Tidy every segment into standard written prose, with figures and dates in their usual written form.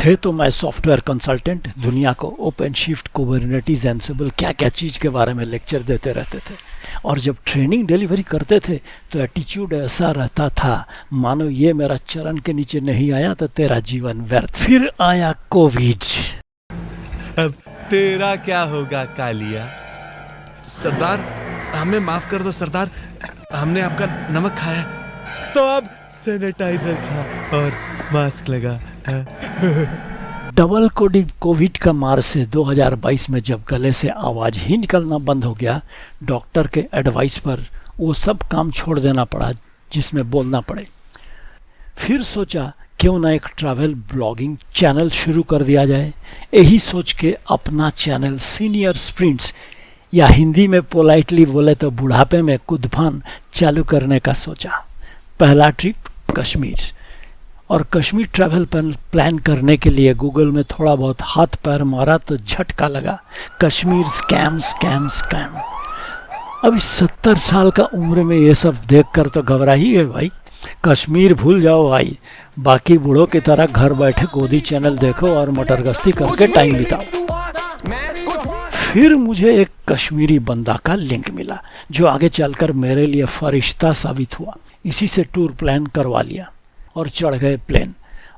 थे तो मैं सॉफ्टवेयर कंसल्टेंट, दुनिया को ओपन शिफ्ट, कुबरनेटिस, एंसिबल, क्या क्या चीज़ के बारे में लेक्चर देते रहते थे। और जब ट्रेनिंग डिलीवरी करते थे तो एटीट्यूड ऐसा रहता था मानो ये मेरा चरण के नीचे नहीं आया तो तेरा जीवन व्यर्थ। फिर आया कोविड। अब तेरा क्या होगा कालिया? सरदार, हमें माफ कर दो सरदार, हमने आपका नमक खाया है। तो अब सैनिटाइजर खा और मास्क लगा। डबल कोविड का मार से 2022 में जब गले से आवाज़ ही निकलना बंद हो गया, डॉक्टर के एडवाइस पर वो सब काम छोड़ देना पड़ा जिसमें बोलना पड़े। फिर सोचा क्यों ना एक ट्रैवल ब्लॉगिंग चैनल शुरू कर दिया जाए। यही सोच के अपना चैनल सीनियर स्प्रिंट्स, या हिंदी में पोलाइटली बोले तो बुढ़ापे में कूदफान, चालू करने का सोचा। पहला ट्रिप कश्मीर, और कश्मीर ट्रैवल प्लान करने के लिए गूगल में थोड़ा बहुत हाथ पैर मारा तो झटका लगा, कश्मीर स्कैम स्कैम स्कैम। अभी 70 साल का उम्र में ये सब देखकर तो घबरा ही है भाई। कश्मीर भूल जाओ भाई, बाकी बूढ़ों की तरह घर बैठे गोदी चैनल देखो और मटरगश्ती करके टाइम बिताओ। फिर मुझे एक कश्मीरी बंदा का लिंक मिला जो आगे चलकर मेरे लिए फरिश्ता साबित हुआ। इसी से टूर प्लान करवा लिया और चढ़ गए प्लेन।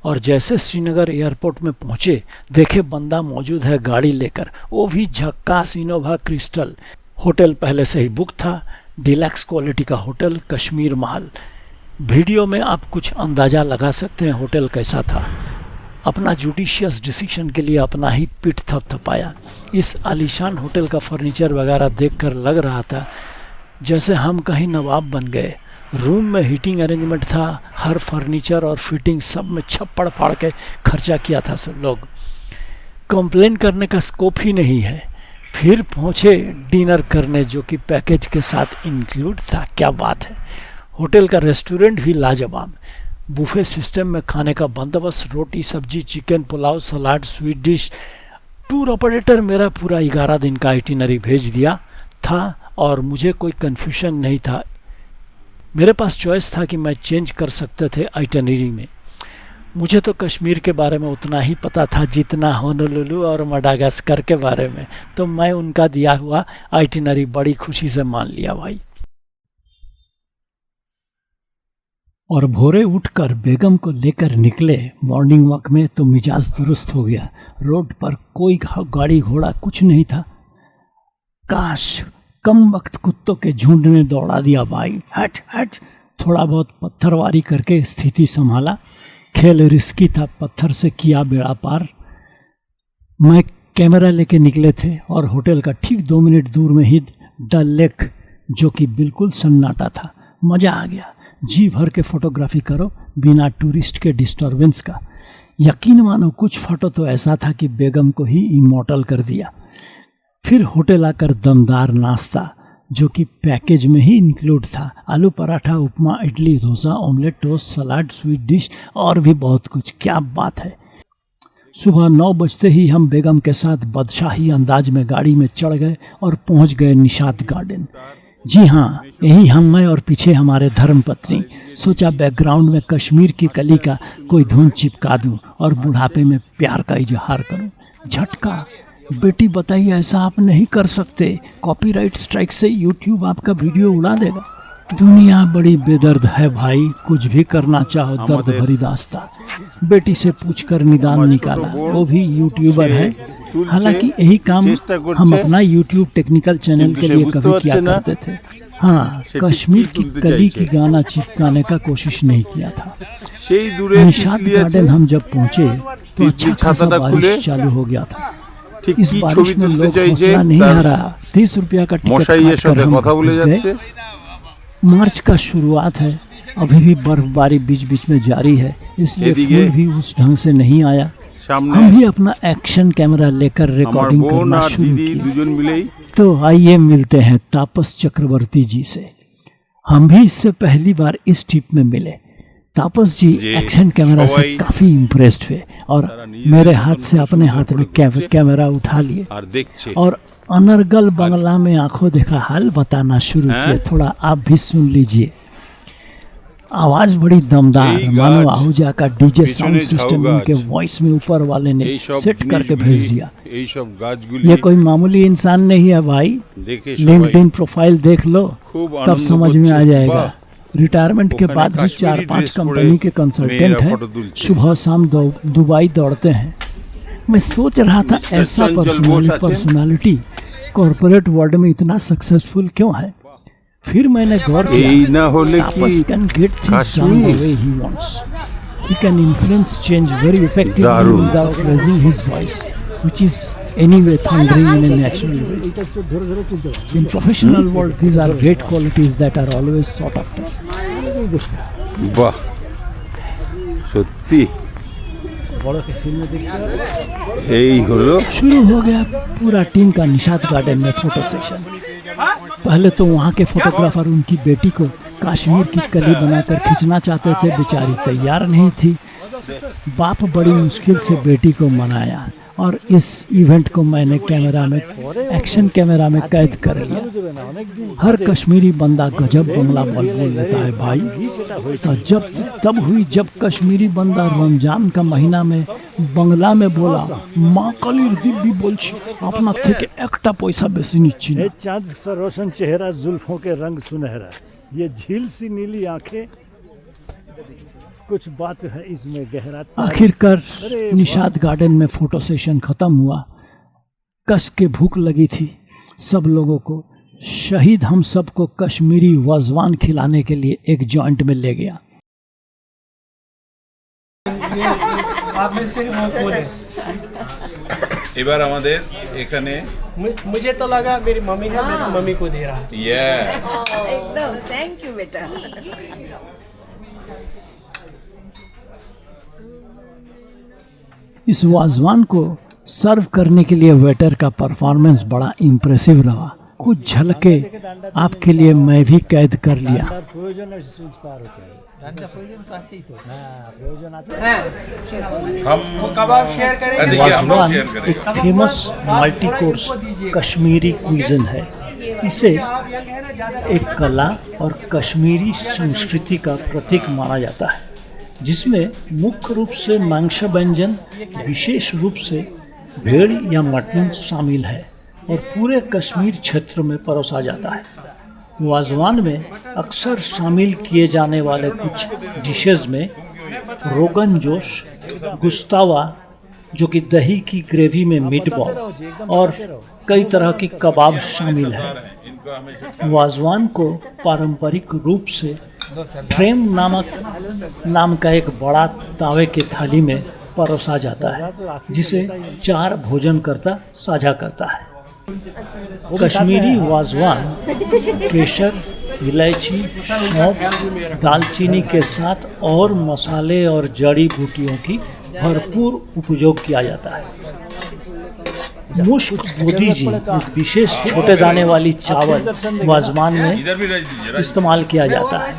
और जैसे श्रीनगर एयरपोर्ट में पहुंचे, देखे बंदा मौजूद है गाड़ी लेकर, वो भी झक्कास इनोवा क्रिस्टल। होटल पहले से ही बुक था, डिलक्स क्वालिटी का होटल, कश्मीर महल। वीडियो में आप कुछ अंदाज़ा लगा सकते हैं होटल कैसा था। अपना जुडिशियस डिसीजन के लिए अपना ही पीठ थपथपाया। इस आलीशान होटल का फर्नीचर वगैरह देखकर लग रहा था जैसे हम कहीं नवाब बन गए। रूम में हीटिंग अरेंजमेंट था, हर फर्नीचर और फिटिंग सब में छप्पड़ फाड़ के खर्चा किया था सब लोग। कंप्लेन करने का स्कोप ही नहीं है। फिर पहुँचे डिनर करने जो कि पैकेज के साथ इंक्लूड था। क्या बात है! होटल का रेस्टोरेंट भी लाजवाब, बुफे सिस्टम में खाने का बंदोबस्त, रोटी सब्जी, चिकन पुलाव, सलाद, स्वीट डिश। टूर ऑपरेटर मेरा पूरा 11 दिन का आइटिनरी भेज दिया था और मुझे कोई कन्फ्यूजन नहीं था। मेरे पास चॉइस था कि मैं चेंज कर सकते थे आइटिनरी में। मुझे तो कश्मीर के बारे में उतना ही पता था जितना होनोलुलु और मडागास्कर के बारे में, तो मैं उनका दिया हुआ आइटिनरी बड़ी खुशी से मान लिया भाई। और भोरे उठकर बेगम को लेकर निकले मॉर्निंग वॉक में तो मिजाज दुरुस्त हो गया। रोड पर कोई गाड़ी घोड़ा कुछ नहीं था। काश कम वक्त कुत्तों के झुंड ने दौड़ा दिया भाई। हट हट। थोड़ा बहुत पत्थरवारी करके स्थिति संभाला। खेल रिस्की था, पत्थर से किया बेड़ा पार। मैं कैमरा लेके निकले थे और होटल का ठीक 2 मिनट दूर में ही डल लेक, जो कि बिल्कुल सन्नाटा था। मज़ा आ गया। जी भर के फोटोग्राफी करो बिना टूरिस्ट के डिस्टरबेंस का। यकीन मानो कुछ फोटो तो ऐसा था कि बेगम को ही इमॉर्टल कर दिया। फिर होटल आकर दमदार नाश्ता जो कि पैकेज में ही इंक्लूड था। आलू पराठा, उपमा, इडली, डोसा, ऑमलेट, टोस्ट, सलाद, स्वीट डिश और भी बहुत कुछ। क्या बात है! सुबह 9 बजते ही हम बेगम के साथ बादशाही अंदाज में गाड़ी में चढ़ गए और पहुंच गए निशात गार्डन। जी हाँ, यही हम मैं और पीछे हमारे धर्मपत्नी। सोचा बैकग्राउंड में कश्मीर की कली का कोई धुन चिपका दूं और बुढ़ापे में प्यार का इजहार करूं। झटका! बेटी बताइए, ऐसा आप नहीं कर सकते, कॉपीराइट स्ट्राइक से यूट्यूब आपका वीडियो उड़ा देगा। दुनिया बड़ी बेदर्द है भाई, कुछ भी करना चाहो दर्द भरी दास्ता। बेटी से पूछकर निदान निकाला, वो भी यूट्यूबर है। हालांकि यही काम हम अपना यूट्यूब टेक्निकल चैनल के लिए कभी किया करते थे। हाँ, कश्मीर की कली की गाना चिपकाने का कोशिश नहीं किया था। निशात गार्डन हम जब पहुँचे तो अच्छा खासा बारिश चालू हो गया था। इस बारिश में लोग हौसला नहीं हारा। 30 रुपया का टिकट काटकर हम घुस गए। मार्च का शुरुआत है, अभी भी बर्फबारी बीच बीच में जारी है, इसलिए फूल भी उस ढंग से नहीं आया। हम भी अपना एक्शन कैमरा लेकर रिकॉर्डिंग करना शुरू किए। तो आइए मिलते हैं तापस चक्रवर्ती जी से। हम भी इससे पहली बार इस ट्रिप में मिले। तापस जी एक्शन कैमरा से काफी इम्प्रेस्ड हुए और मेरे हाथ से अपने हाथ में कैमरा उठा लिए और अनर्गल बंगला में आंखों देखा हाल बताना शुरू किए। थोड़ा आप भी सुन लीजिए। आवाज बड़ी दमदार, এই मानो গাছ, आहूजा का डीजे পেছনে साउंड सिस्टम ঝাউ उनके গাছ। वॉइस में ऊपर वाले ने এই সব सेट करके भेज दिया। এই সব গাছগুলি ये कोई मामूली इंसान नहीं है भाई। দেখে সবাই लिंक्डइन प्रोफाइल देख लो, खूब तब आनंद समझ में आ করছে। जाएगा। বাহ, रिटायरमेंट के ওখানে बाद भी কাশ্মীরি 4-5 ड्रेस कंपनी के পরে कंसल्टेंट মেয়েরা हैं, ফটো তুলছে। सुबह शाम दुबई दौड़ते हैं। मैं सोच रहा था मिस्टर ऐसा चंचल बोस आছেন। पर्सनालिटी कॉर्पोरेट वर्ल्ड में इतना सक्सेसफुल क्यों है। फिर मैंने गौर এই किया, না হলে কি Tapas can get things done the Kashmir? way he wants. He can influence change very effectively দারুণ। without raising his voice, which is anyway thundering in a natural way. In professional world, these are great qualities that are always sought after. বাহ, সত্যি এই হলো शुरू हो गया पूरा team का निषाद गार्डन में फोटो सेशन। पहले तो वहाँ के फोटोग्राफर उनकी बेटी को कश्मीर की कली बनाकर खींचना चाहते थे, बेचारी तैयार नहीं थी। बाप बड़ी मुश्किल से बेटी को मनाया और इस इवेंट को मैंने एक्शन कैमरा में कैद कर लिया। हर कश्मीरी बंदा गजब बंगला बोल लेता है भाई। तो तब हुई जब कश्मीरी बंदा रमजान का महीना में बंगला में बोला, माँ कालीर दिव्य बोलছি আপনার থেকে একটা পয়সা বেশি নিচ্ছি না। ये चांद सा रोशन चेहरा, जुल्फों के रंग सुनहरा, ये झील सी नीली आंखें, कुछ बात है इसमें गहरा। आखिरकार निषाद गार्डन में फोटो सेशन खत्म हुआ। कस के भूख लगी थी सब लोगों को। शहीद हम सबको कश्मीरी वाजवान खिलाने के लिए एक जॉइंट में ले गया। এবার আমাদের এখানে मुझे तो लगा मेरी मम्मी है, मेरी मम्मी को दे रहा है। एकदम थैंक यू बेटा। इस वाजवान को सर्व करने के लिए वेटर का परफॉर्मेंस बड़ा इम्प्रेसिव रहा। कुछ झलके आपके लिए मैं भी कैद कर लिया। প্রয়োজনের সুচ পার হতে হবে। হ্যাঁ, প্রয়োজন আছে। हम कबाब शेयर करेंगे। अच्छा, ये हम लोग वाजवान शेयर करेंगे। एक famous multi course Kashmiri cuisine है। इसे आप यंग है ना, ज्यादा एक कला और कश्मीरी संस्कृति का प्रतीक माना जाता है, जिसमें मुख्य रूप से मांस व्यंजन, विशेष रूप से भेड़ या मटन शामिल है और पूरे कश्मीर क्षेत्र में परोसा जाता है। वाजवान में अक्सर शामिल किए जाने वाले कुछ डिशेज में रोगन जोश, गुस्तावा जो कि दही की ग्रेवी में मीट बॉल और कई तरह की कबाब शामिल है। वाजवान को पारंपरिक रूप से फ्रेम नाम का एक बड़ा तावे की थाली में परोसा जाता है, जिसे 4 भोजनकर्ता साझा करता है। कश्मीरी वाजवान केसर, इलायची, सौंफ, दालचीनी के साथ और मसाले और जड़ी बूटियों की भरपूर उपयोग किया जाता है। मुश्क बोदी जी एक विशेष छोटे दाने वाली चावल वाजवान में इधर भी रख दीजिए। इस्तेमाल किया जाता है।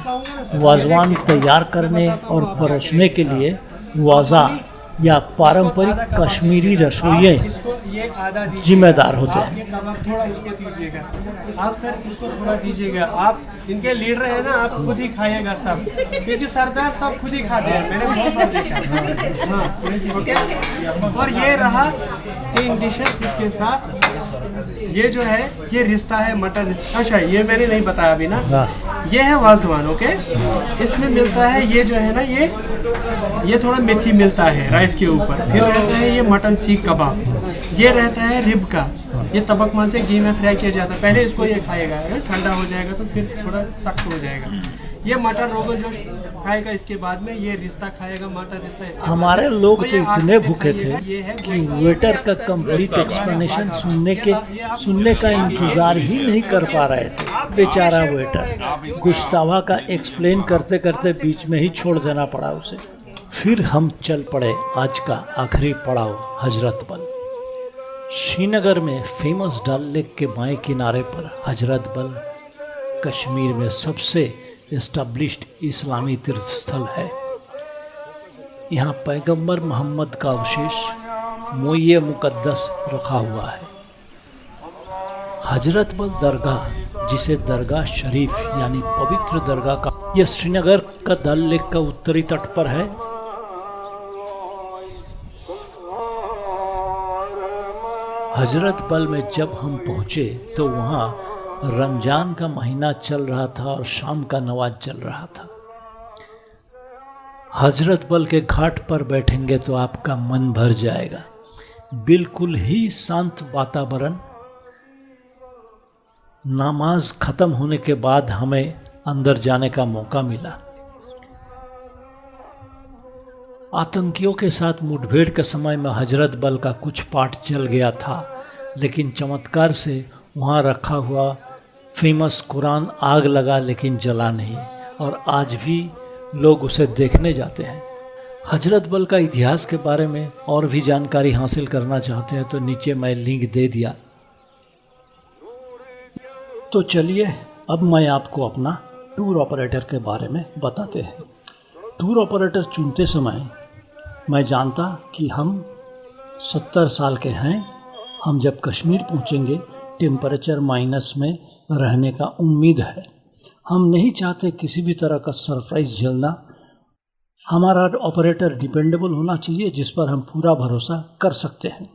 वाजवान तैयार करने और परोसने के लिए वाजा या पारंपरिक कश्मीरी रसोइये इसको ये आधा दीजिए। जिम्मेदार होते हैं। ये कबाब थोड़ा उसको दीजिएगा। आप सर इसको थोड़ा दीजिएगा। आप इनके लीडर हैं ना, आप खुद ही खाइएगा सब, क्योंकि सरदार सब खुद ही खाते हैं। मैंने बहुत बार देखा। हाँ, ओके। और ये रहा 3 डिशेस इसके साथ। ये जो है ये रिश्ता है मटन। अच्छा, ये मैंने नहीं बताया अभी ना। ये है वाजवान, ओके। इसमें मिलता है ये जो है ना, ये थोड़ा मेथी मिलता है राइस के ऊपर। फिर रहता है ये मटन सीख कबाब, ये रहता है रिब का। ये तबक मान से घी में फ्राई किया जाता है। पहले इसको ये खाएगा, अगर ठंडा हो जाएगा तो फिर थोड़ा सख्त हो जाएगा। ये मटन रोगन जोश खाएगा, इसके बाद में ये रिश्ता खाएगा, मटन रिश्ता। इसके हमारे बाद में लोग और तो ये इतने आखिर में भूखे खाइएगा, थे ये है कि वेटर का कंप्लीट एक्सप्लेनेशन सुनने का इंतजार ही नहीं कर पा रहे थे। बेचारा वेटर गुस्तावा का एक्सप्लेन करते करते बीच में ही छोड़ देना पड़ा उसे। फिर हम चल पड़े आज का आखिरी पड़ाव हजरत बल। श्रीनगर में फेमस डल लेक के बाएं किनारे पर हजरत बल कश्मीर में सबसे एस्टैब्लिश्ड इस्लामी तीर्थ स्थल है। यहाँ पैगंबर मोहम्मद का अवशेष मोये मुकद्दस रखा हुआ है। हजरत बल दरगाह, जिसे दरगाह शरीफ यानी पवित्र दरगाह का, यह श्रीनगर का दल लेक का उत्तरी तट पर है। हजरत बल में जब हम पहुंचे तो वहाँ रमजान का महीना चल रहा था और शाम का नमाज चल रहा था। हजरत बल के घाट पर बैठेंगे तो आपका मन भर जाएगा। बिल्कुल ही शांत वातावरण। नमाज खत्म होने के बाद हमें अंदर जाने का मौका मिला। आतंकियों के साथ मुठभेड़ के समय में हजरत बल का कुछ पार्ट जल गया था, लेकिन चमत्कार से वहाँ रखा हुआ फेमस कुरान आग लगा लेकिन जला नहीं, और आज भी लोग उसे देखने जाते हैं। हजरत बल का इतिहास के बारे में और भी जानकारी हासिल करना चाहते हैं तो नीचे मैं लिंक दे दिया। तो चलिए अब मैं आपको अपना टूर ऑपरेटर के बारे में बताते हैं। टूर ऑपरेटर चुनते समय मैं जानता कि हम 70 साल के हैं। हम जब कश्मीर पहुंचेंगे टेम्परेचर माइनस में रहने का उम्मीद है। हम नहीं चाहते किसी भी तरह का सरप्राइज झेलना। हमारा ऑपरेटर डिपेंडेबल होना चाहिए जिस पर हम पूरा भरोसा कर सकते हैं।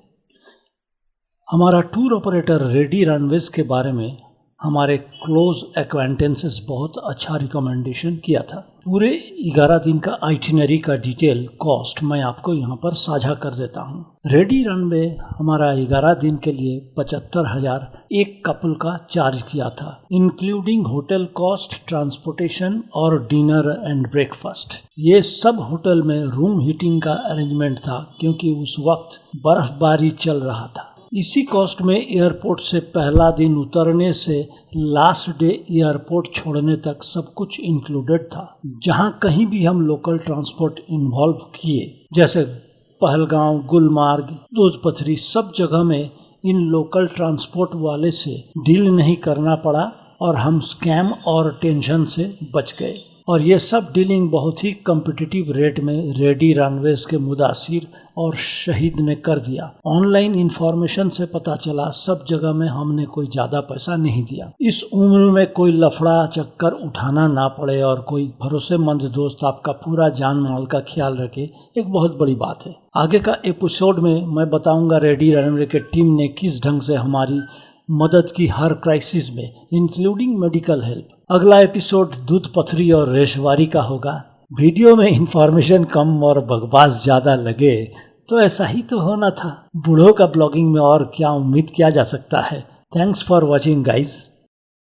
हमारा टूर ऑपरेटर रेडी रनवेज के बारे में हमारे क्लोज एक्वेंटेंसेस बहुत अच्छा रिकमेंडेशन किया था। पूरे 11 दिन का आइटिनरी का डिटेल कॉस्ट मैं आपको यहाँ पर साझा कर देता हूँ। रेडी रनवे हमारा 11 दिन के लिए 75,000 एक कपल का चार्ज किया था, इंक्लूडिंग होटल कॉस्ट, ट्रांसपोर्टेशन और डिनर एंड ब्रेकफास्ट। ये सब होटल में रूम हीटिंग का अरेंजमेंट था क्योंकि उस वक्त बर्फबारी चल रहा था। इसी कॉस्ट में एयरपोर्ट से पहला दिन उतरने से लास्ट डे एयरपोर्ट छोड़ने तक सब कुछ इंक्लूडेड था। जहां कहीं भी हम लोकल ट्रांसपोर्ट इन्वॉल्व किए, जैसे पहलगांव, गुलमार्ग, दूधपथरी, सब जगह में इन लोकल ट्रांसपोर्ट वाले से डील नहीं करना पड़ा और हम स्कैम और टेंशन से बच गए। और ये सब डीलिंग बहुत ही कम्पिटिटिव रेट में रेडी रनवेज के मुदासिर और शहीद ने कर दिया। ऑनलाइन इंफॉर्मेशन से पता चला सब जगह में हमने कोई ज़्यादा पैसा नहीं दिया। इस उम्र में कोई लफड़ा चक्कर उठाना ना पड़े और कोई भरोसेमंद दोस्त आपका पूरा जान माल का ख्याल रखे, एक बहुत बड़ी बात है। आगे का एपिसोड में मैं बताऊंगा रेडी रनवे के टीम ने किस ढंग से हमारी मदद की हर क्राइसिस में, इंक्लूडिंग मेडिकल हेल्प। अगला एपिसोड दूध पथरी और रेशवारी का होगा। वीडियो में इंफॉर्मेशन कम और बकवास ज़्यादा लगे तो ऐसा ही तो होना था। बूढ़ों का ब्लॉगिंग में और क्या उम्मीद किया जा सकता है। Thanks for watching guys.